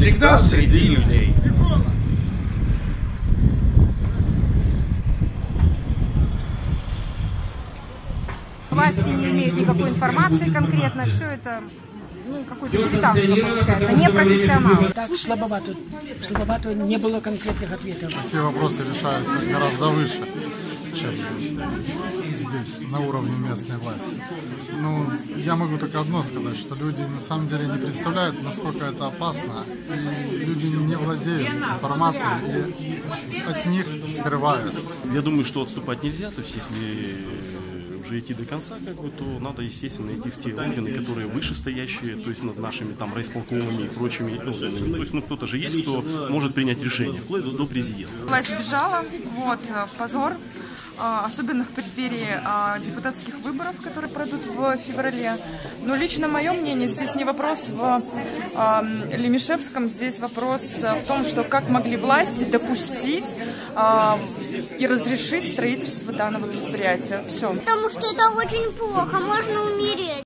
всегда среди людей. Власти не имеют никакой информации конкретно, все это какое-то дилетантство получается, не профессионалы. Так слабовато, не было конкретных ответов. Такие вопросы решаются гораздо выше, чем здесь, на уровне местной власти. Ну, я могу только одно сказать, что люди на самом деле не представляют, насколько это опасно, и люди не владеют информацией и от них скрывают. Я думаю, что отступать нельзя, то есть если уже идти до конца, то надо, естественно, идти в те органы, которые вышестоящие, то есть над нашими там райисполкомами и прочими органами. То есть, кто-то же есть, кто может принять решение, вплоть до президента. Власть сбежала, позор, особенно в преддверии депутатских выборов, которые пройдут в феврале. Но лично мое мнение, здесь не вопрос в Лемешевском, здесь вопрос в том, что как могли власти допустить и разрешить строительство данного предприятия. Все. Потому что это очень плохо, можно умереть.